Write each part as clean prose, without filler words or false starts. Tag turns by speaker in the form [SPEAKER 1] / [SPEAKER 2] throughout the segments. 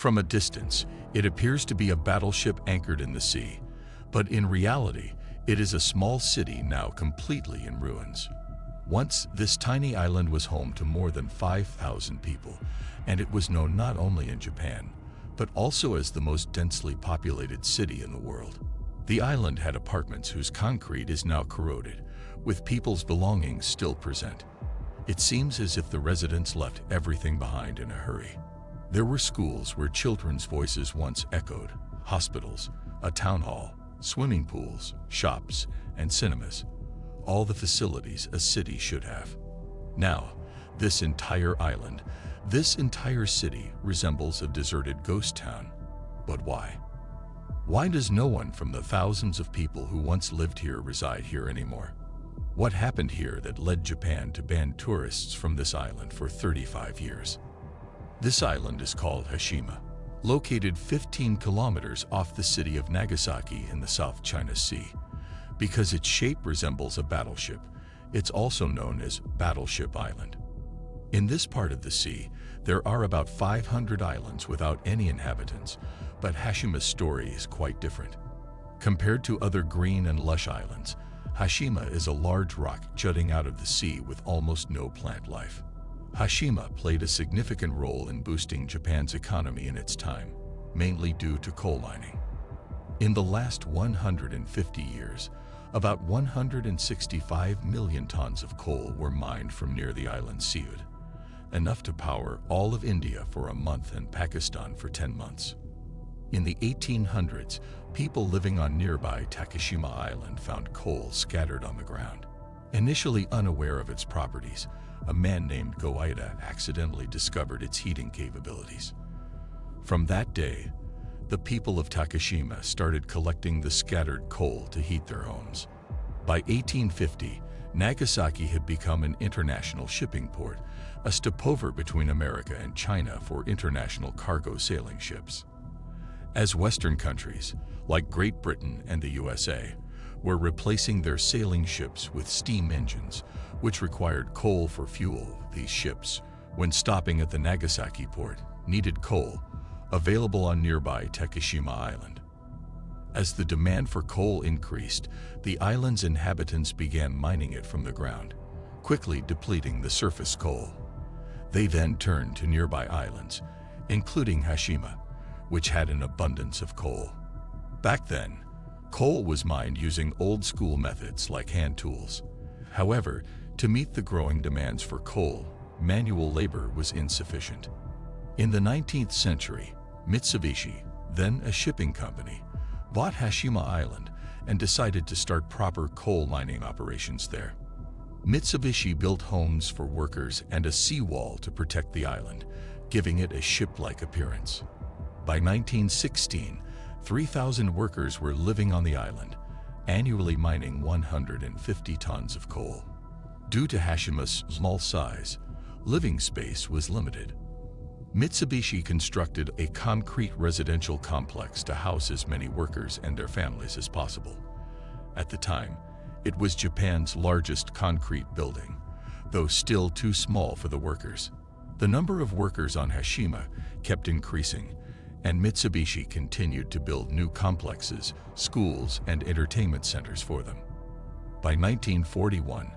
[SPEAKER 1] From a distance, it appears to be a battleship anchored in the sea, but in reality, it is a small city now completely in ruins. Once, this tiny island was home to more than 5,000 people, and it was known not only in Japan, but also as the most densely populated city in the world. The island had apartments whose concrete is now corroded, with people's belongings still present. It seems as if the residents left everything behind in a hurry. There were schools where children's voices once echoed, hospitals, a town hall, swimming pools, shops, and cinemas. All the facilities a city should have. Now, this entire island, this entire city resembles a deserted ghost town. But why? Why does no one from the thousands of people who once lived here reside here anymore? What happened here that led Japan to ban tourists from this island for 35 years? This island is called Hashima, located 15 kilometers off the city of Nagasaki in the South China Sea. Because its shape resembles a battleship, it's also known as Battleship Island. In this part of the sea, there are about 500 islands without any inhabitants, but Hashima's story is quite different. Compared to other green and lush islands, Hashima is a large rock jutting out of the sea with almost no plant life. Hashima played a significant role in boosting Japan's economy in its time, mainly due to coal mining. In the last 150 years, about 165 million tons of coal were mined from near the island Siud, enough to power all of India for a month and Pakistan for 10 months. In the 1800s, people living on nearby Takashima Island found coal scattered on the ground. Initially unaware of its properties, a man named Goida accidentally discovered its heating capabilities. From that day, the people of Takashima started collecting the scattered coal to heat their homes. By 1850, Nagasaki had become an international shipping port, a stopover between America and China for international cargo sailing ships. As Western countries, like Great Britain and the USA, were replacing their sailing ships with steam engines, which required coal for fuel, these ships, when stopping at the Nagasaki port, needed coal, available on nearby Takashima Island. As the demand for coal increased, the island's inhabitants began mining it from the ground, quickly depleting the surface coal. They then turned to nearby islands, including Hashima, which had an abundance of coal. Back then, coal was mined using old-school methods like hand tools. However, to meet the growing demands for coal, manual labor was insufficient. In the 19th century, Mitsubishi, then a shipping company, bought Hashima Island and decided to start proper coal mining operations there. Mitsubishi built homes for workers and a seawall to protect the island, giving it a ship-like appearance. By 1916, 3,000 workers were living on the island, annually mining 150 tons of coal. Due to Hashima's small size, living space was limited. Mitsubishi constructed a concrete residential complex to house as many workers and their families as possible. At the time, it was Japan's largest concrete building, though still too small for the workers. The number of workers on Hashima kept increasing, and Mitsubishi continued to build new complexes, schools, and entertainment centers for them. By 1941,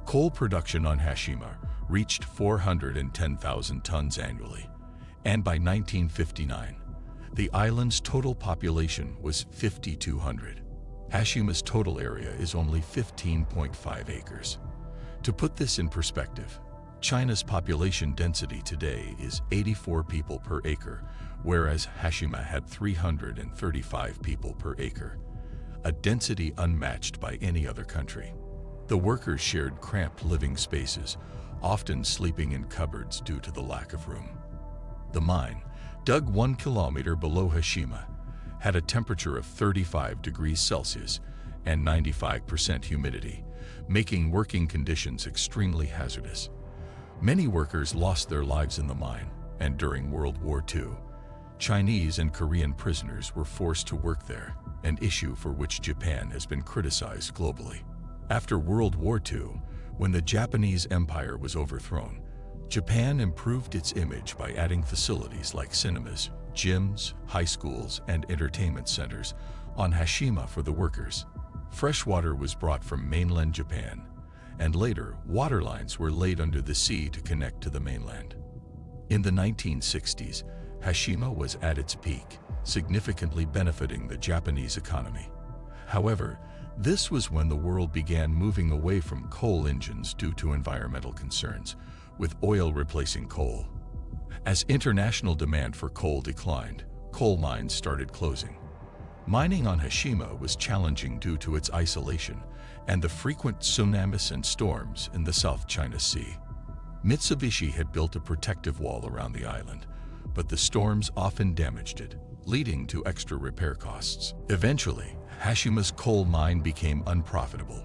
[SPEAKER 1] coal production on Hashima reached 410,000 tons annually, and by 1959, the island's total population was 5,200. Hashima's total area is only 15.5 acres. To put this in perspective, China's population density today is 84 people per acre, whereas Hashima had 335 people per acre, a density unmatched by any other country. The workers shared cramped living spaces, often sleeping in cupboards due to the lack of room. The mine, dug 1 kilometer below Hashima, had a temperature of 35 degrees Celsius and 95% humidity, making working conditions extremely hazardous. Many workers lost their lives in the mine, and during World War II, Chinese and Korean prisoners were forced to work there, an issue for which Japan has been criticized globally. After World War II, when the Japanese Empire was overthrown, Japan improved its image by adding facilities like cinemas, gyms, high schools, and entertainment centers on Hashima for the workers. Fresh water was brought from mainland Japan, and later water lines were laid under the sea to connect to the mainland. In the 1960s, Hashima was at its peak, significantly benefiting the Japanese economy. However, this was when the world began moving away from coal engines due to environmental concerns, with oil replacing coal. As international demand for coal declined, coal mines started closing. Mining on Hashima was challenging due to its isolation and the frequent tsunamis and storms in the South China Sea. Mitsubishi had built a protective wall around the island, but the storms often damaged it, leading to extra repair costs. Eventually, Hashima's coal mine became unprofitable.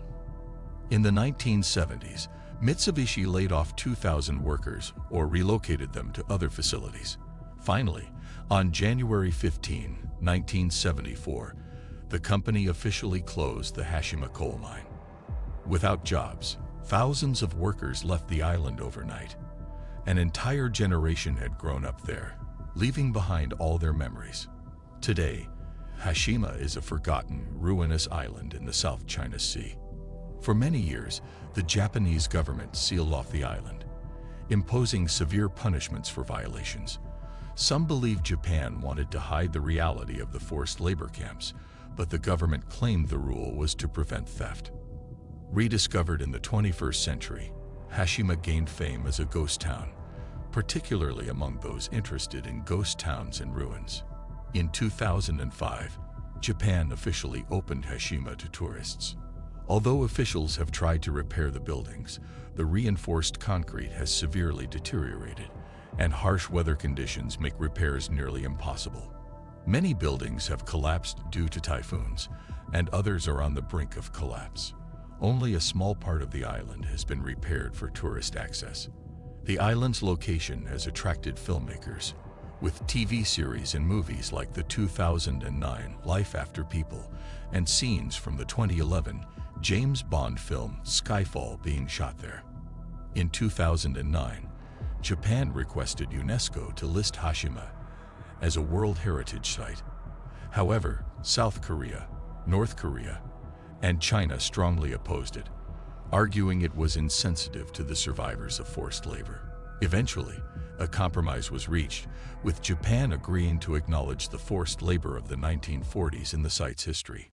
[SPEAKER 1] In the 1970s, Mitsubishi laid off 2,000 workers or relocated them to other facilities. Finally, on January 15, 1974, the company officially closed the Hashima coal mine. Without jobs, thousands of workers left the island overnight. An entire generation had grown up there, leaving behind all their memories. Today, Hashima is a forgotten, ruinous island in the South China Sea. For many years, the Japanese government sealed off the island, imposing severe punishments for violations. Some believe Japan wanted to hide the reality of the forced labor camps, but the government claimed the rule was to prevent theft. Rediscovered in the 21st century, Hashima gained fame as a ghost town, particularly among those interested in ghost towns and ruins. In 2005, Japan officially opened Hashima to tourists. Although officials have tried to repair the buildings, the reinforced concrete has severely deteriorated, and harsh weather conditions make repairs nearly impossible. Many buildings have collapsed due to typhoons, and others are on the brink of collapse. Only a small part of the island has been repaired for tourist access. The island's location has attracted filmmakers, with TV series and movies like the 2009 Life After People and scenes from the 2011 James Bond film Skyfall being shot there. In 2009, Japan requested UNESCO to list Hashima as a World Heritage Site. However, South Korea, North Korea, and China strongly opposed it, arguing it was insensitive to the survivors of forced labor. Eventually, a compromise was reached, with Japan agreeing to acknowledge the forced labor of the 1940s in the site's history.